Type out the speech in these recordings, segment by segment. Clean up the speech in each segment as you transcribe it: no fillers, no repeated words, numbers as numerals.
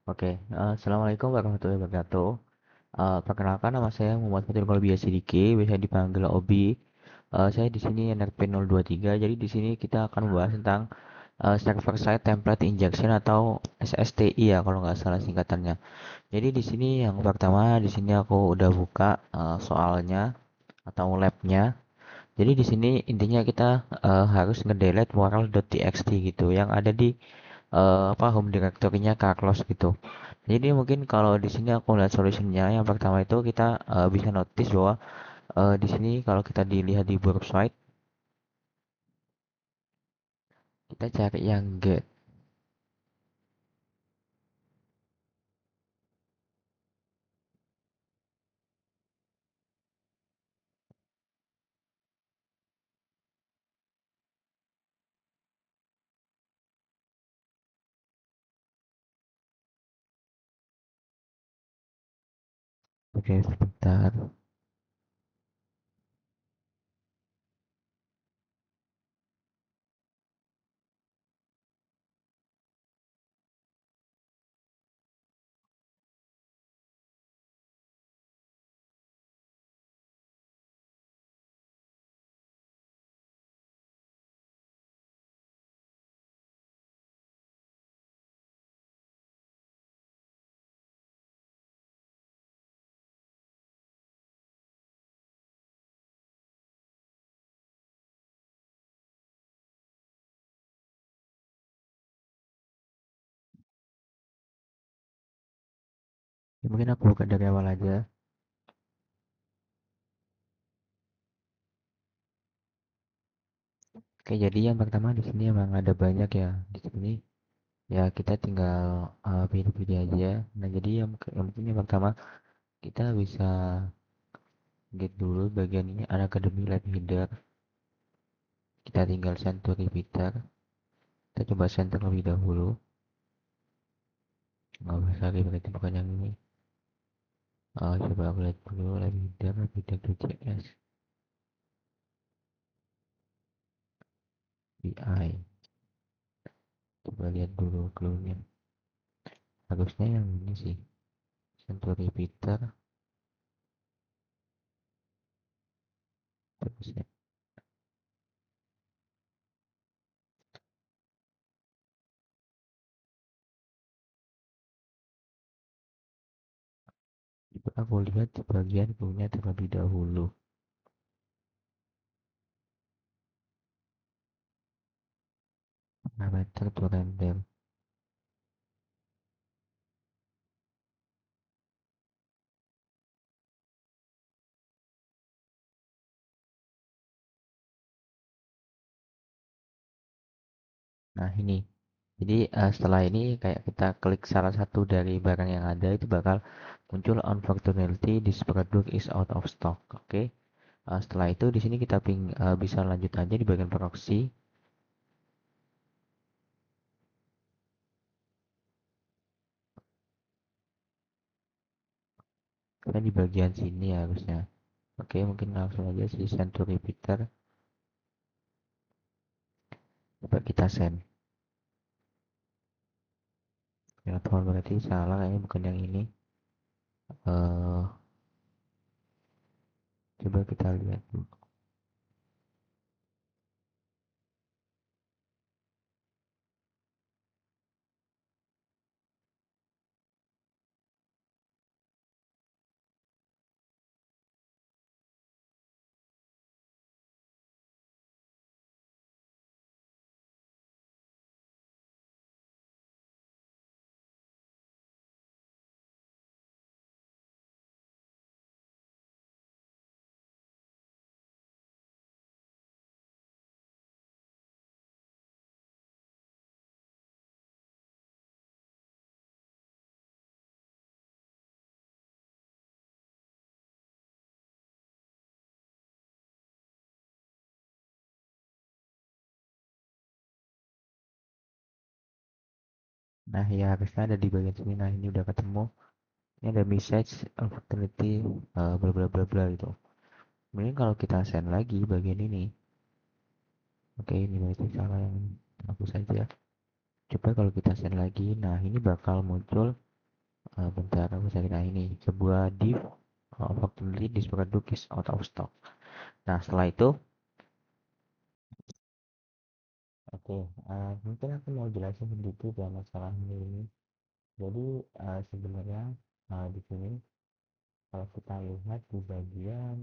Oke, Assalamualaikum warahmatullahi wabarakatuh. Perkenalkan nama saya Muhammad Fatul Kolbi Sidiki, biasa dipanggil Obi. Saya di sini NRP 023. Jadi di sini kita akan membahas tentang Server Side Template Injection atau SSTI ya kalau nggak salah singkatannya. Jadi di sini yang pertama di sini aku udah buka soalnya atau labnya. Jadi di sini intinya kita harus ngedelete moral.txt gitu yang ada di home directory-nya Carlos gitu. Jadi mungkin kalau di sini aku lihat solusinya yang pertama itu kita bisa notice bahwa di sini kalau kita dilihat di website kita cari yang get. Oke, sebentar. Ya, mungkin aku buka dari awal aja. Oke, jadi yang pertama di sini emang ada banyak ya. Di sini ya kita tinggal pilih-pilih aja. Nah, jadi yang mungkin yang pertama kita bisa get dulu bagian ini Academy Lab Header. Kita tinggal send to repeater. Kita coba send terlebih dahulu. Nggak usah berarti bukan yang ini. Coba aku lihat dulu leader.js BI. Coba lihat dulu clue-nya. Harusnya yang ini sih. Send repeater. Terus ya. Coba aku lihat di bagian clue-nya terlebih dahulu. Parameter to render. Nah ini. Jadi setelah ini kayak kita klik salah satu dari barang yang ada itu bakal muncul unfortunately this product is out of stock. Oke. Setelah itu di sini kita bisa lanjut aja di bagian proxy. Kita di bagian sini ya harusnya. Oke, mungkin langsung aja sih send to repeater. Coba kita send. Ya teman berarti salah kayaknya bukan yang ini. eh Coba kita lihat dulu. Nah, ya harusnya ada di bagian sini. Nah, ini udah ketemu. Ini ada message unfortunately bla bla bla bla gitu. Mungkin kalau kita send lagi bagian ini. Oke, ini berarti salah yang hapus saja. Coba kalau kita send lagi. Nah, ini bakal muncul bentar aku cari. Nah ini sebuah div opportunity this product is out of stock. Nah setelah itu oke, mungkin aku mau jelasin sedikit ya masalah ini. Jadi sebenarnya di sini kalau kita lihat di bagian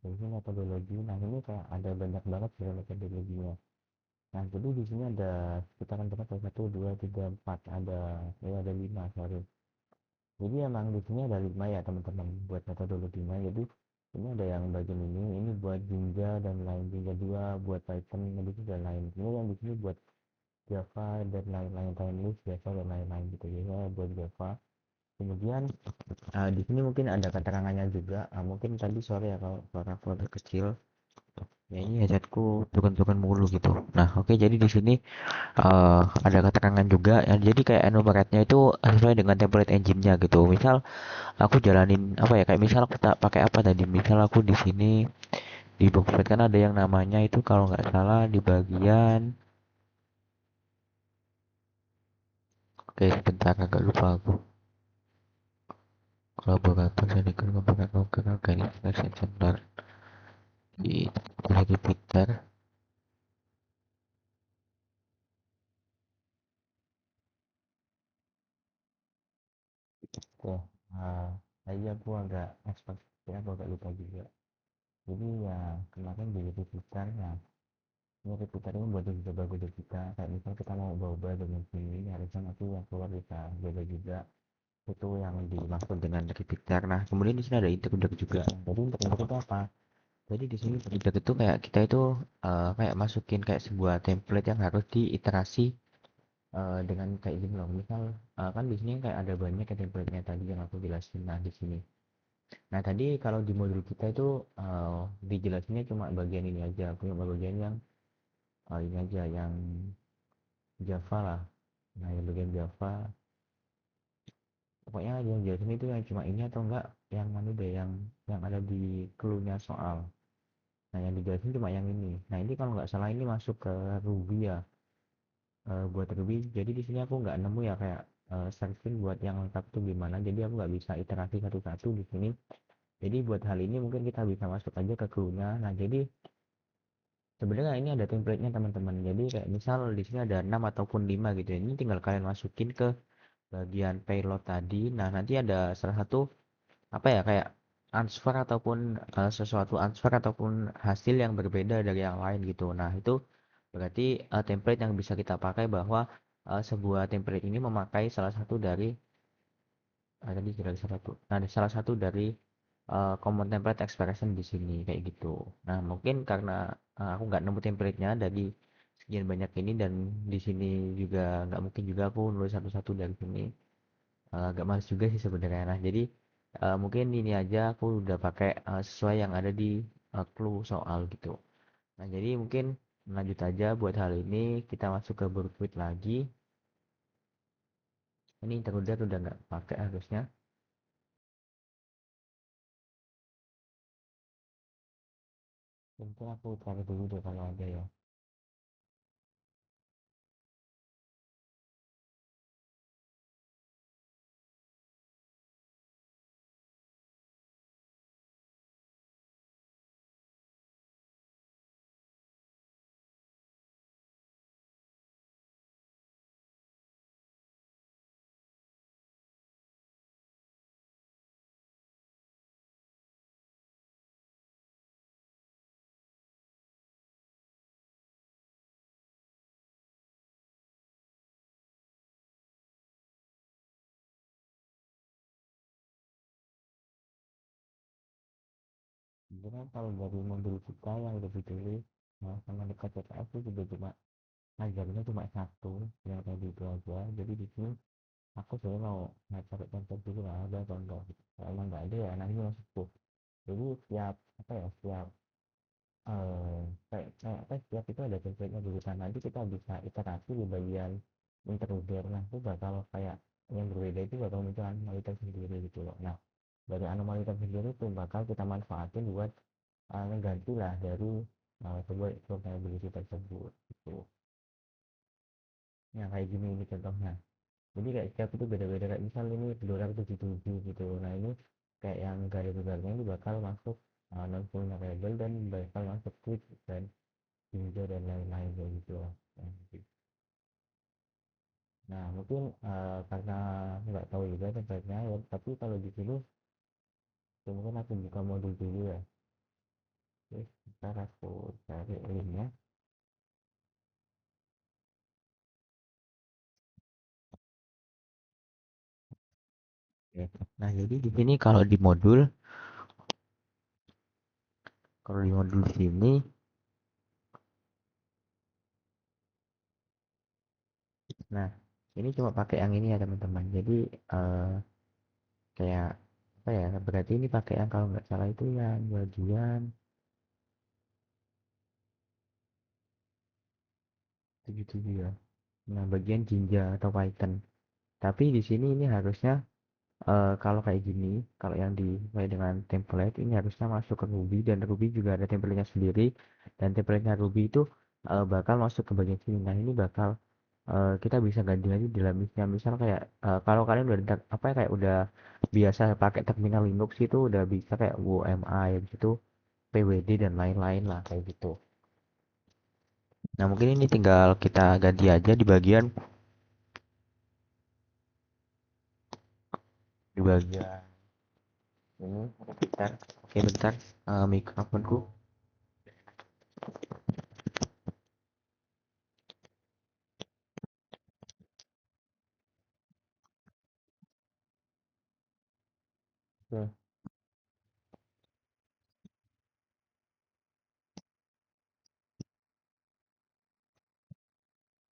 ini metodologi, nah ini kayak ada banyak banget sebenarnya metodologinya. Nah jadi di sini ada sekitaran berapa? Satu, dua, tiga, empat, ada lima, sorry. Jadi emang di sini ada lima ya teman-teman buat metodologinya. Jadi ini ada yang bagian ini buat Jinja dan lain, Jinja 2 buat Python, habis itu dan lain. Ini yang di sini buat Java dan lain-lain, Timeless, Java dan lain-lain gitu ya buat Java. Kemudian di sini mungkin ada keterangannya juga. Mungkin tadi sore ya kalau suara aku agak kecil. Ya ini headsetku tukan-tukan mulu gitu. Nah oke, jadi di sini ada keterangan juga. Ya, jadi kayak enumerate-nya itu sesuai dengan template engine-nya gitu. Misal aku jalanin apa ya, kayak misal aku tak pakai apa tadi, misal aku di sini di Bookfed kan ada yang namanya itu kalau nggak salah di bagian, oke sebentar agak lupa aku, kolaborator jadi kolaborator organisasi sebentar di lagi Twitter. Oke, tadi aku agak expert ya, aku agak lupa juga. Jadi ya kemarin di Twitter ya, ini Twitter ini buat juga bagus untuk kita, kayak misal kita mau bawa dengan sini harusnya nanti yang keluar bisa jaga juga. Itu yang dimaksud dengan repeater. Nah kemudian di sini ada interlude juga. Jadi interlude itu apa? Jadi di sini interlude itu kayak kita itu kayak masukin kayak sebuah template yang harus diiterasi dengan kayak gini loh. Misal kan di sini kayak ada banyak ya template-nya tadi yang aku jelasin. Nah di sini, nah tadi kalau di modul kita itu dijelasinnya cuma bagian ini aja, cuma bagian yang ini aja yang Java lah. Nah yang bagian Java pokoknya yang jelasin itu yang cuma ini atau enggak yang mana deh yang ada di clue-nya soal. Nah yang dijelasin cuma yang ini. Nah ini kalau nggak salah ini masuk ke Ruby ya. Buat Ruby jadi di sini aku nggak nemu ya kayak searching buat yang lengkap tuh gimana, jadi aku nggak bisa iterasi satu-satu di sini. Jadi buat hal ini mungkin kita bisa masuk aja ke clue-nya. Nah jadi sebenarnya ini ada template-nya teman-teman, jadi kayak misal di sini ada 6 ataupun 5 gitu ya, ini tinggal kalian masukin ke bagian payload tadi. Nah nanti ada salah satu apa ya kayak answer ataupun sesuatu answer ataupun hasil yang berbeda dari yang lain gitu. Nah itu berarti template yang bisa kita pakai bahwa sebuah template ini memakai salah satu dari tadi dari salah satu dari common template expression di sini kayak gitu. Nah mungkin karena aku nggak nemu template-nya dari sekian banyak ini, dan di sini juga nggak mungkin juga aku nulis satu-satu dari sini. Agak males juga sih sebenarnya. Nah jadi mungkin ini aja aku udah pakai sesuai yang ada di clue soal gitu. Nah jadi mungkin lanjut aja buat hal ini, kita masuk ke berikut lagi. Ini interlude udah nggak pakai harusnya. Mungkin aku cari dulu deh kalau ada ya. Sebenarnya kalau dari mobil kita yang lebih dulu sama dekat CPS itu juga cuma ngajarnya cuma satu yang tadi itu aja. Jadi di sini aku sebenarnya mau cari contoh dulu lah ada atau enggak gitu. Kalau emang nggak ada ya nah ini masuk. Jadi setiap apa ya setiap kayak apa setiap itu ada template-nya dulu kan, nanti kita bisa iterasi di bagian interlude. Nah itu bakal kayak yang berbeda itu bakal muncul anomali tersendiri gitu loh. Nah dari anomali tersendiri itu bakal kita manfaatin buat mengganti lah dari sebuah vulnerability tersebut gitu. Nah kayak gini ini contohnya. Jadi kayak setiap itu beda-beda, kayak misal ini 277 gitu. Nah ini kayak yang garis besarnya ini bakal masuk non vulnerable dan bakal masuk quick dan ninja dan lain-lain kayak gitu lah. Nah mungkin karena nggak tahu juga tempatnya ya, tapi kalau di sini mungkin aku buka modul dulu ya. Oke, ntar aku cari linknya. Oke. Nah jadi di sini kalau di modul sini, nah ini cuma pakai yang ini ya teman-teman. Jadi eh, kayak apa ya? Berarti ini pakai yang kalau nggak salah itu yang bagian 77 ya. Nah bagian Jinja atau Python. Tapi di sini ini harusnya kalau kayak gini, kalau yang sesuai dengan template ini harusnya masuk ke Ruby dan Ruby juga ada templatenya sendiri dan templatenya Ruby itu bakal masuk ke bagian sini. Nah ini bakal kita bisa ganti lagi di dalam misal kayak kalau kalian udah apa ya, kayak udah biasa pakai terminal Linux itu udah bisa kayak UMI gitu, PWD dan lain-lain lah kayak gitu. Nah mungkin ini tinggal kita ganti aja di bagian ini. Bentar, oke bentar, mikrofonku. Oke,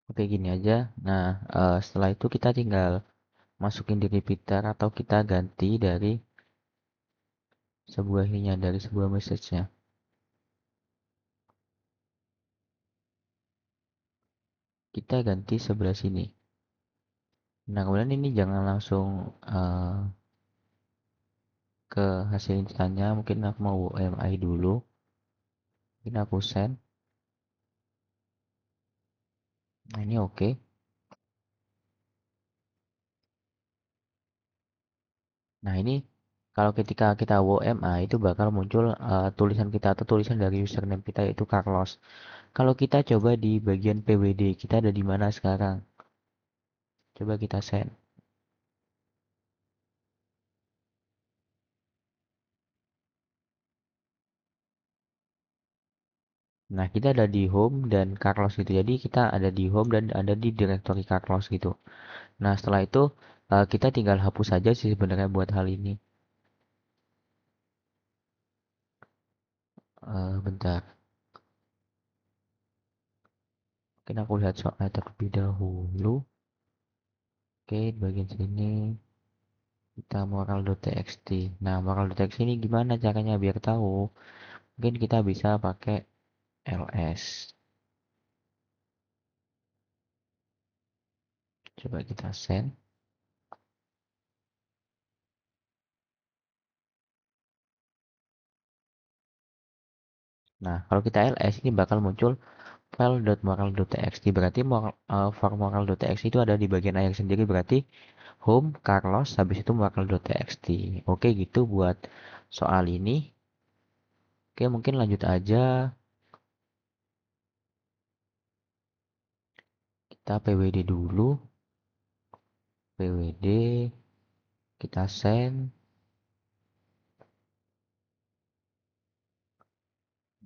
oke gini aja. Nah setelah itu kita tinggal masukin di repeater atau kita ganti dari sebuah ininya, dari sebuah message-nya. Kita ganti sebelah sini. Nah, kemudian ini jangan langsung eh, ke hasil instannya. Mungkin aku mau UMI dulu. Mungkin aku send. Nah, ini oke. Nah, ini kalau ketika kita UMI itu bakal muncul tulisan kita atau tulisan dari username kita yaitu Carlos. Kalau kita coba di bagian PWD, kita ada di mana sekarang? Coba kita send. Nah, kita ada di home dan Carlos gitu. Jadi kita ada di home dan ada di directory Carlos gitu. Nah, setelah itu kita tinggal hapus saja sih sebenarnya buat hal ini. Bentar. Mungkin aku lihat soal terlebih dahulu. Oke, di bagian sini kita moral.txt. Nah, moral.txt ini gimana caranya biar tahu? Mungkin kita bisa pakai ls. Coba kita send. Nah, kalau kita ls ini bakal muncul file.moral.txt. Berarti for moral.txt itu ada di bagian akhir sendiri. Berarti home Carlos habis itu moral.txt. Oke, gitu buat soal ini. Oke, mungkin lanjut aja. Kita pwd dulu. PWD kita send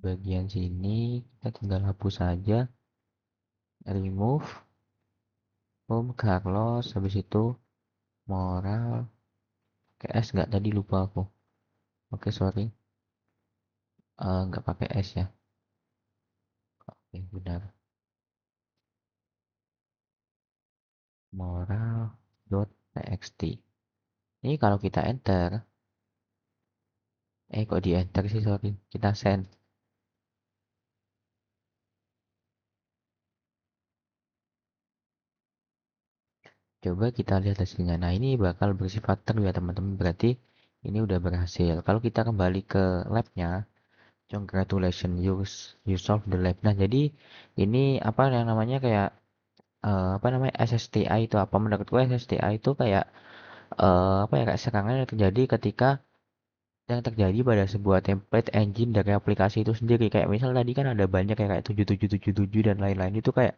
bagian sini, kita tinggal hapus saja, remove home Carlos, habis itu moral s nggak, tadi lupa aku. Oke, sorry. Nggak pakai s ya. Oke, benar. Moral.txt. Ini kalau kita enter, kok di enter sih, sorry, kita send. Coba kita lihat hasilnya. Nah, ini bakal bersifat true ya teman-teman, berarti ini udah berhasil. Kalau kita kembali ke labnya, congratulations, you solve the lab. Nah, jadi ini apa yang namanya kayak apa namanya SSTI itu apa? Menurutku SSTI itu kayak apa ya kayak serangan yang terjadi ketika yang terjadi pada sebuah template engine dari aplikasi itu sendiri. Kayak misal tadi kan ada banyak ya, kayak 7777 dan lain-lain itu kayak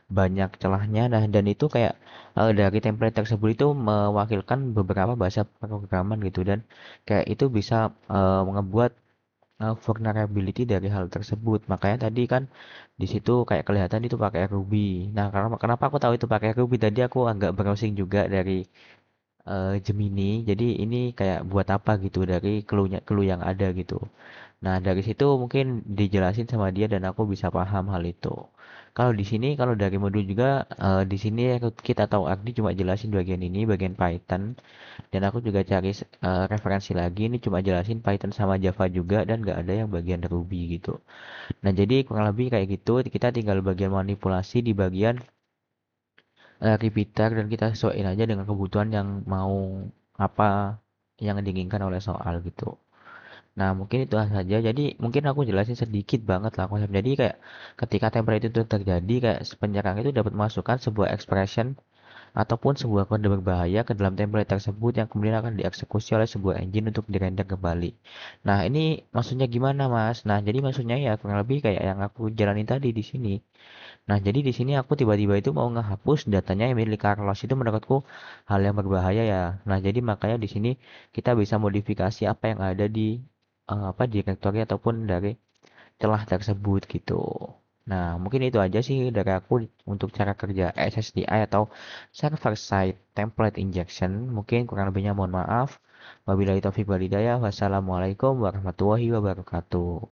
banyak celahnya. Nah, dan itu kayak dari template tersebut itu mewakilkan beberapa bahasa pemrograman gitu, dan kayak itu bisa ngebuat vulnerability dari hal tersebut. Makanya tadi kan di situ kayak kelihatan itu pakai Ruby. Nah, karena kenapa aku tahu itu pakai Ruby, tadi aku agak browsing juga dari Gemini. Jadi ini kayak buat apa gitu dari clue yang ada gitu. Nah, dari situ mungkin dijelasin sama dia dan aku bisa paham hal itu. Kalau di sini, kalau dari modul juga, di sini kita tahu Agni cuma jelasin bagian ini, bagian Python. Dan aku juga cari referensi lagi, ini cuma jelasin Python sama Java juga dan nggak ada yang bagian Ruby gitu. Nah, jadi kurang lebih kayak gitu, kita tinggal bagian manipulasi di bagian repeater, dan kita sesuaiin aja dengan kebutuhan yang mau apa yang diinginkan oleh soal gitu. Nah, mungkin itu saja. Jadi, mungkin aku jelasin sedikit banget lah konsep. Jadi, kayak ketika template itu terjadi, kayak penyerang itu dapat masukkan sebuah expression ataupun sebuah kode berbahaya ke dalam template tersebut yang kemudian akan dieksekusi oleh sebuah engine untuk dirender kembali. Nah, ini maksudnya gimana, Mas? Nah, jadi maksudnya ya kurang lebih kayak yang aku jalanin tadi di sini. Nah, jadi di sini aku tiba-tiba itu mau ngehapus datanya yang milik Carlos, itu menurutku hal yang berbahaya ya. Nah, jadi makanya di sini kita bisa modifikasi apa yang ada di apa directory ataupun dari celah tersebut gitu. Nah, mungkin itu aja sih dari aku untuk cara kerja SSDI atau server side template injection. Mungkin kurang lebihnya mohon maaf. Wabillahi taufiq walhidayah. Wassalamualaikum warahmatullahi wabarakatuh.